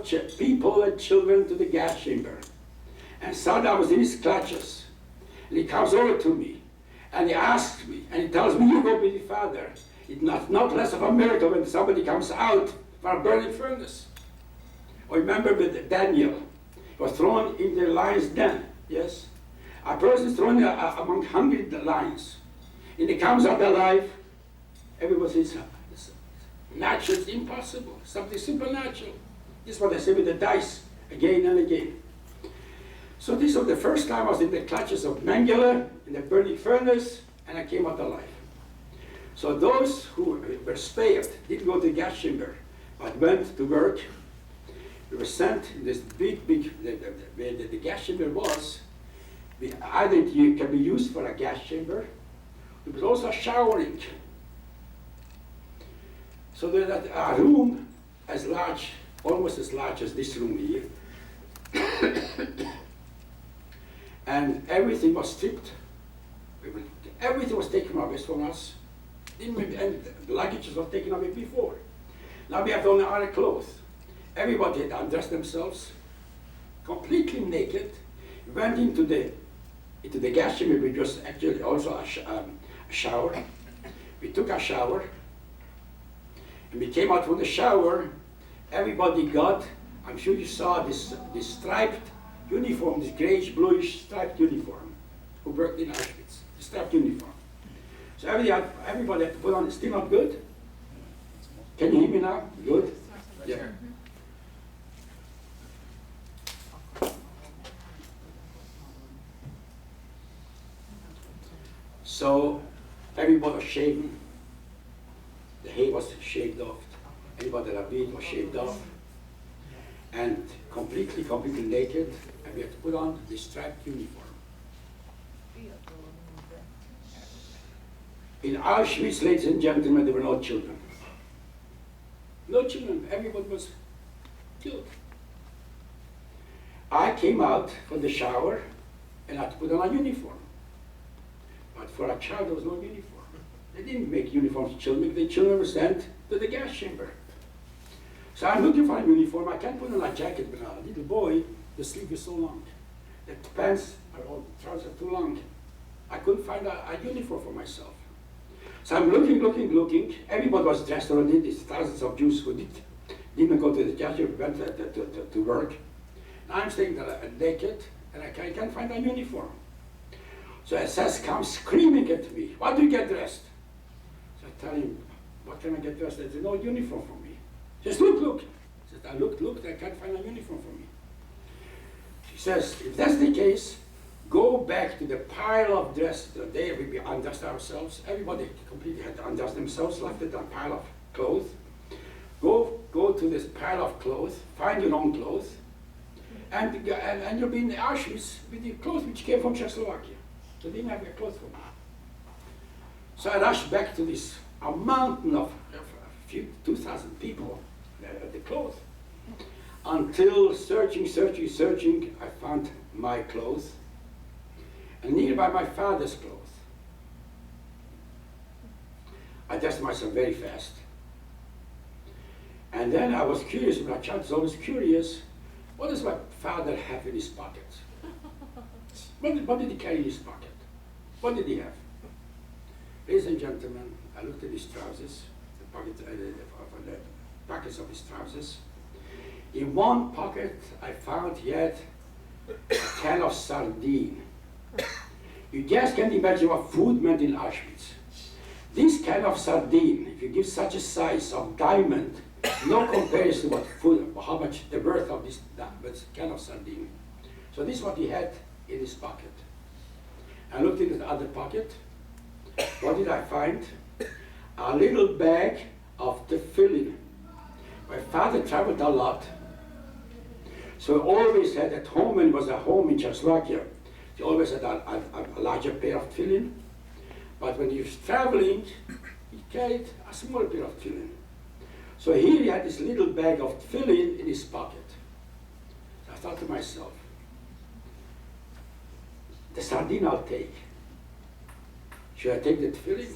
people and children to the gas chamber. And Saddam was in his clutches. And he comes over to me, and he asks me, and he tells me, you go be the father. It's not less of a miracle when somebody comes out from a burning furnace. Or remember with Daniel, he was thrown in the lion's den, yes? A person is thrown among hungry lions, and he comes out alive. Everybody says, natural is impossible, something supernatural. This is what I say with the dice, again and again. So this was the first time I was in the clutches of Mengele, in the burning furnace, and I came out alive. So those who were spared didn't go to the gas chamber, but went to work. They were sent in this big, where the gas chamber was. Either it can be used for a gas chamber, it was also showering. So there's a room as large, almost as large as this room here. And everything was stripped. Everything was taken away from us. And the luggage was taken away before. Now we have only our clothes. Everybody had undressed themselves, completely naked, went into the gas chamber, which was actually also a shower. We took a shower, and we came out from the shower. Everybody got, I'm sure you saw this striped uniform, this grayish, bluish striped uniform, who worked in Auschwitz, the striped uniform. So everybody had to put on, it's still not good? Can you hear me now? Good? Yeah. So everybody was shaven. The hair was shaved off. Everybody that beard was shaved off. And completely naked. And we had to put on this striped uniform. In Auschwitz, ladies and gentlemen, there were no children. No children. Everybody was killed. I came out from the shower and I had to put on a uniform. But for a child, there was no uniform. They didn't make uniforms for children. The children were sent to the gas chamber. So I'm looking for a uniform. I can't put on a jacket, but a little boy, the sleeve is so long. The pants are all, trousers are too long. I couldn't find a uniform for myself. So I'm looking. Everybody was dressed already. These thousands of Jews who didn't go to the gas chamber, went to work. Now I'm staying there naked, and I can't find a uniform. So SS comes screaming at me, why do you get dressed? So I tell him, what can I get dressed? There's no uniform for me. He says, look. He says, I looked, I can't find a uniform for me. She says, if that's the case, go back to the pile of dress. There we undressed ourselves. Everybody completely had to undress themselves, left it a pile of clothes. Go to this pile of clothes, find your own clothes, and you'll be in Auschwitz with the clothes which came from Czechoslovakia. They didn't have their clothes for me. So I rushed back to a mountain of a few 2,000 people at the clothes. Until searching, I found my clothes, and nearby my father's clothes. I dressed myself very fast. And then I was curious, my child is always curious, what does my father have in his pockets? What did he carry in his pocket? What did he have? Ladies and gentlemen, I looked at his trousers, the pockets of his trousers. In one pocket, I found he had a can of sardine. You just can't imagine what food meant in Auschwitz. This can of sardine, if you give such a size of diamond, no comparison to what food, how much the worth of this can of sardine. So this is what he had in his pocket. I looked in the other pocket. What did I find? A little bag of tefillin. My father traveled a lot, so he always had at home, when he was at home in Czechoslovakia, he always had a larger pair of tefillin. But when he was traveling, he carried a smaller pair of tefillin. So here he had this little bag of tefillin in his pocket. So I thought to myself, the sardine I'll take. Should I take the tefillin?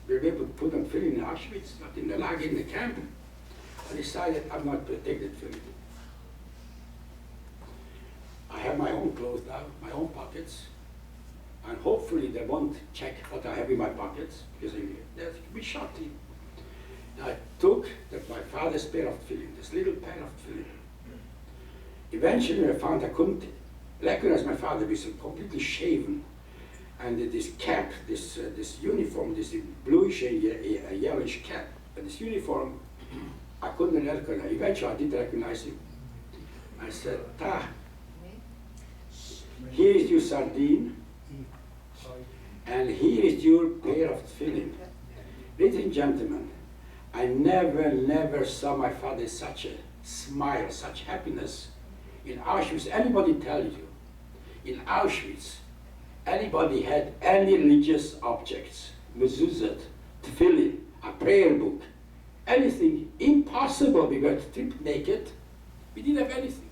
We'll be able to put on tefillin in Auschwitz, not in the lager, in the camp. I decided I'm not going to take the tefillin. own clothes now, my own pockets, and hopefully they won't check what I have in my pockets, because they'll be shocked. And I took my father's pair of tefillin, this little pair of tefillin. Eventually I found I couldn't recognize my father because he was completely shaven. And this cap, this uniform, this bluish and yellowish cap, and this uniform, I couldn't recognize. Eventually I did recognize him. I said, "Ta, here is your sardine, and here is your pair of tefillin." Ladies and gentlemen, I never saw my father such a smile, such happiness. In Auschwitz, anybody tell you, in Auschwitz, anybody had any religious objects, mezuzot, tefillin, a prayer book, anything, impossible. We were stripped naked. We didn't have anything.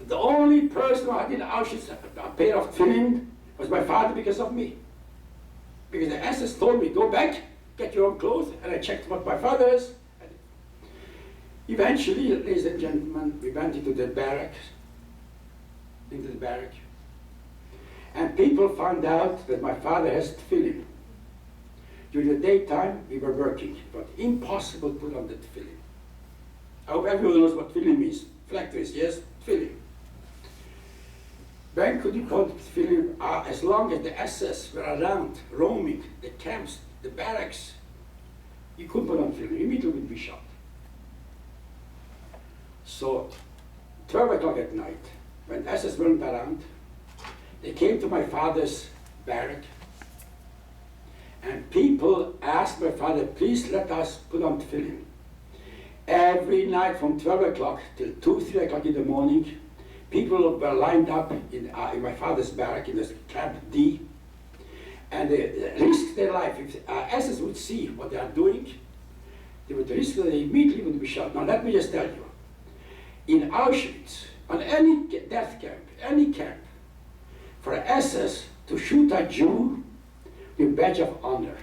The only person who had in Auschwitz a pair of tefillin was my father because of me. Because the SS told me, go back, get your own clothes, and I checked what my father has. Eventually, ladies and gentlemen, we went into the barracks, and people found out that my father has tefillin. During the daytime, we were working, but impossible to put on the tefillin. I hope everyone knows what tefillin means. Phylacteries, yes, tefillin. When could you put tefillin? As long as the SS were around, roaming, the camps, the barracks, you couldn't put on tefillin. Immediately would be shot. So, 12 o'clock at night, when SS weren't around, they came to my father's barrack, and people asked my father, please let us put on tefillin. Every night from 12 o'clock till 2, 3 o'clock in the morning, people were lined up in my father's barrack in this Camp D, and they risked their life. If SS would see what they are doing, they would risk that they immediately would be shot. Now let me just tell you, in Auschwitz, on any death camp, any camp, for SS to shoot a Jew with badge of honor,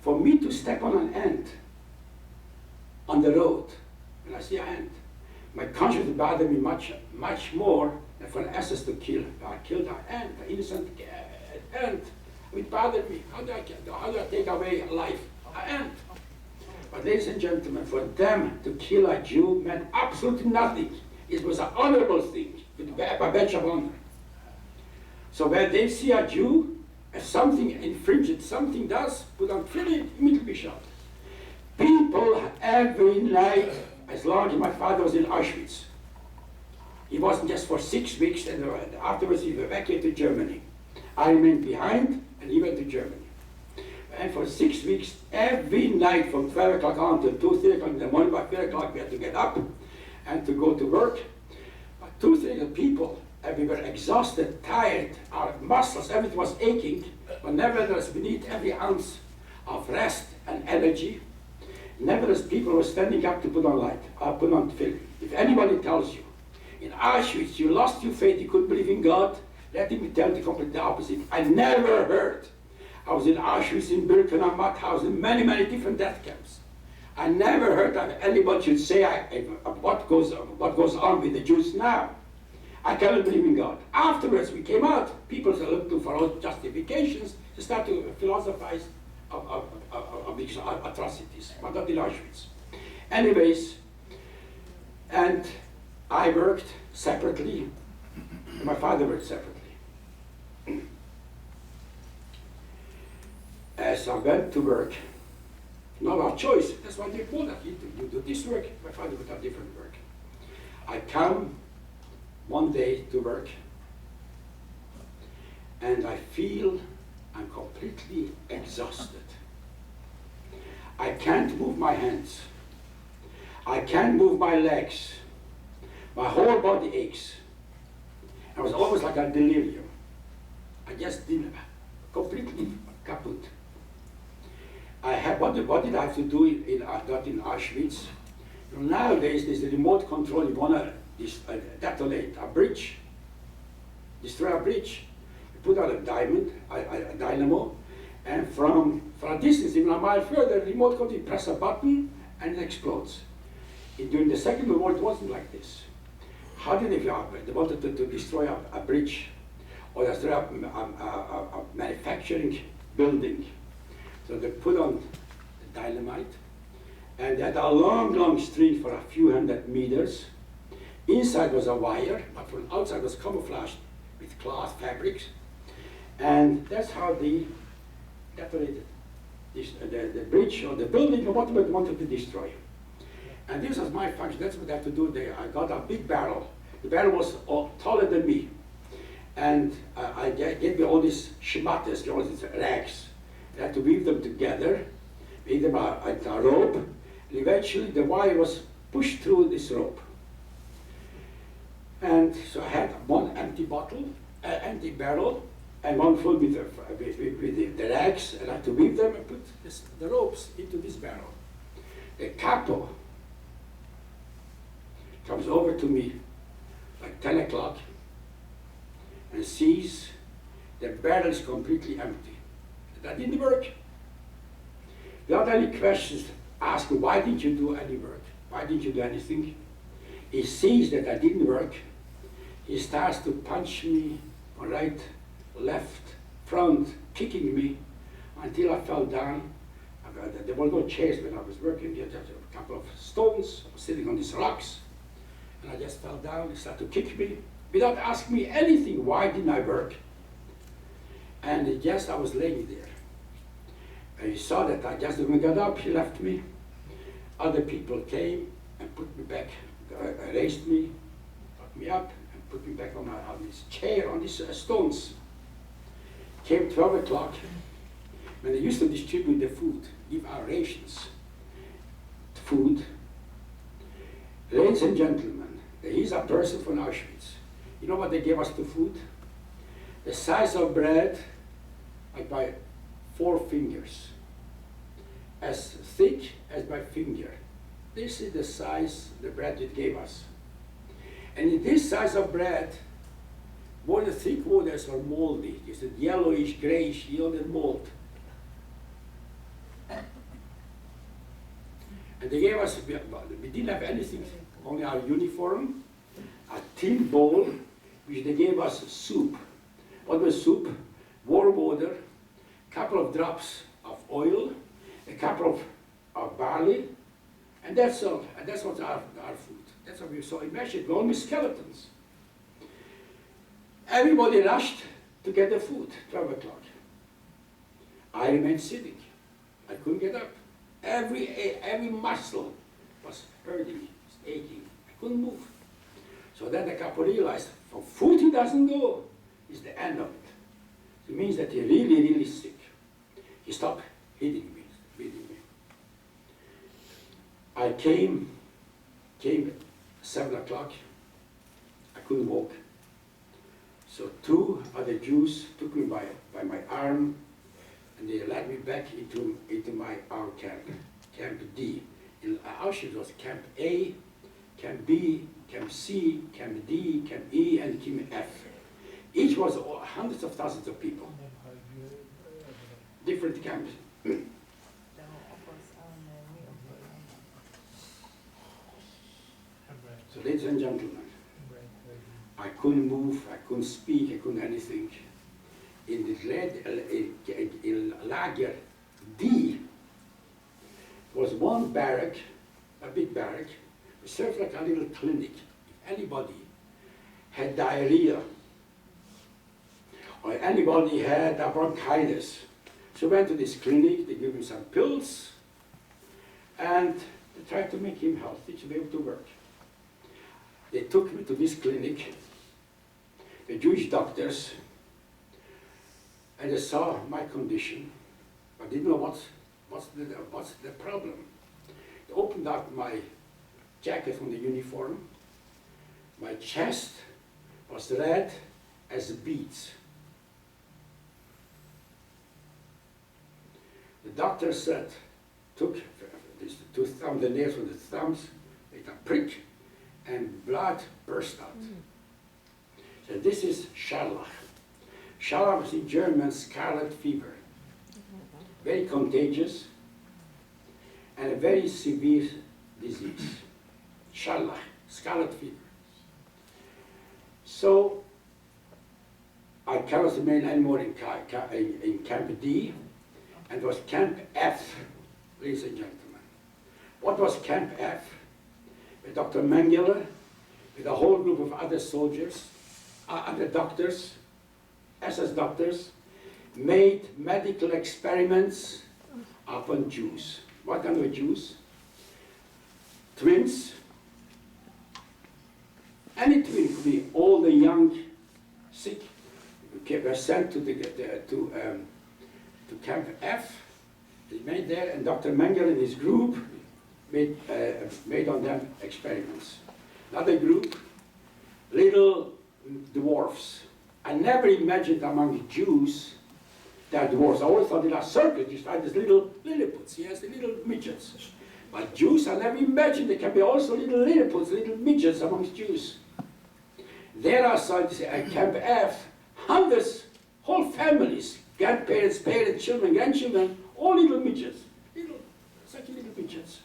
for me to step on an ant on the road, when I see an ant, my conscience would bother me much more than for an SS to kill. I killed an ant, an innocent ant. It would bother me. How do I take away a life? An ant. But ladies and gentlemen, for them to kill a Jew meant absolutely nothing. It was an honorable thing, with a badge of honor. So when they see a Jew, if something infringes, something does, put on tefillin, immediately shot. People every night, as long as my father was in Auschwitz, he wasn't just for 6 weeks, and afterwards he evacuated to Germany. I remained behind, and he went to Germany. And for 6 weeks, every night from 12 o'clock on till 2, 3 o'clock in the morning, by 3 o'clock we had to get up and to go to work. But 2, 3 o'clock people, and we were exhausted, tired, our muscles, everything was aching, but nevertheless we need every ounce of rest and energy. Nevertheless, people were standing up to put on light, put on tefillin. If anybody tells you, in Auschwitz you lost your faith, you couldn't believe in God, let him tell the completely opposite. I never heard. I was in Auschwitz, in Birkenau, Mauthausen, in many different death camps. I never heard that anybody should say what goes on with the Jews now. I cannot believe in God. Afterwards, we came out, people started looking for all justifications, to start to philosophize of these atrocities, but not in Auschwitz. Anyways, and I worked separately, and my father worked separately. As I went to work, not our choice, that's why they told us, you do this work, my father would have different work. I come one day to work, and I feel I'm completely exhausted. I can't move my hands. I can't move my legs. My whole body aches. It was almost like a delirium. I just didn't, completely kaput. What did I have to do in Auschwitz? Nowadays, there's a remote control. You want to detonate a bridge, destroy a bridge. You put out a dynamo, and from a distance, even a mile further, remote control, you press a button, and it explodes. During the Second World War, it wasn't like this. how did they wanted to destroy a bridge or destroy a manufacturing building. So they put on dynamite, and they had a long, long string for a few hundred meters. Inside was a wire, but from outside was camouflaged with cloth fabrics. And that's how they detonated the bridge or the building or whatever they wanted to destroy. And this was my function. That's what I had to do there. I got a big barrel. The barrel was taller than me. And I gave me all these shemates, all these rags. I had to weave them together, make them a rope, and eventually the wire was pushed through this rope. And so I had one empty bottle, empty barrel, and one full with the rags, and I had to weave them and put the ropes into this barrel. The capo comes over to me like 10 o'clock and sees the barrel is completely empty. That didn't work. Without any questions, ask him, why didn't you do any work? Why didn't you do anything? He sees that I didn't work. He starts to punch me on right, left, front, kicking me until I fell down. There were no chairs when I was working. There was a couple of stones. I was sitting on these rocks. And I just fell down. He started to kick me without asking me anything. Why didn't I work? And just I was laying there. And he saw that I just didn't get up. He left me. Other people came and put me back, raised me, got me up, and put me back on this chair, on these stones. Came 12 o'clock, when they used to distribute the food, give our rations, food. Ladies and gentlemen, he's a person from Auschwitz. You know what they gave us the food? The size of bread, like by 4 fingers, as thick as my finger. This is the size the bread it gave us. And in this size of bread, more the 3/4 were moldy. It's a yellowish, grayish, yielded mold. And they gave us, we didn't have anything, only our uniform, a tin bowl, which they gave us soup. What was soup? Warm water, a couple of drops of oil, a couple of barley, and that's all. And that's what's our food. That's what we saw. Imagine, we're only skeletons. Everybody rushed to get the food, 12 o'clock. I remained sitting. I couldn't get up. Every muscle was hurting, aching. I couldn't move. So then the couple realized, for food he doesn't go, is the end of it. It means that he's really, really sick. He stopped hitting me, beating me. I came at 7 o'clock. I couldn't walk. So 2 other Jews took me by my arm, and they led me back into our camp, Camp D. In Auschwitz was Camp A, Camp B, Camp C, Camp D, Camp E, and Camp F. Each was hundreds of thousands of people. Different camps. So, ladies and gentlemen, I couldn't move, I couldn't speak, I couldn't anything. In Lager D was one barrack, a big barrack, it served like a little clinic. If anybody had diarrhea, or anybody had a bronchitis, so went to this clinic, they gave him some pills, and they tried to make him healthy to be able to work. They took me to this clinic, the Jewish doctors, and they saw my condition, but didn't know what's the problem. They opened up my jacket from the uniform. My chest was red as beets. The doctor said, took these 2 thumbs, the nails from the thumbs, made a prick, and blood burst out. So this is Scharlach. Scharlach is in German scarlet fever. Very contagious and a very severe disease. Scharlach, scarlet fever. So I cannot remain anymore in Camp D, and it was Camp F, ladies and gentlemen. What was Camp F? With Dr. Mengele, with a whole group of other soldiers, other doctors, SS doctors, made medical experiments upon Jews. What kind of Jews? Twins. Any twin could be all the young, sick, were sent to Camp F. They made there, and Dr. Mangel and his group made on them experiments. Another group, little dwarfs. I never imagined among Jews that dwarfs. I always thought they are circles, just like these little Lilliputs, yes, the little midgets. But Jews, I never imagined there can be also little Lilliputs, little midgets amongst Jews. There are scientists at Camp F, hundreds, whole families, grandparents, parents, children, grandchildren, all little midgets, such little midgets.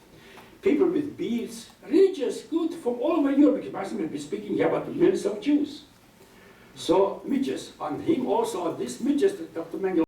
People with beards, religious, good, from all over Europe, because I'm be speaking here about the millions of Jews. So midgets, on him also, this midgets that Dr. Mengele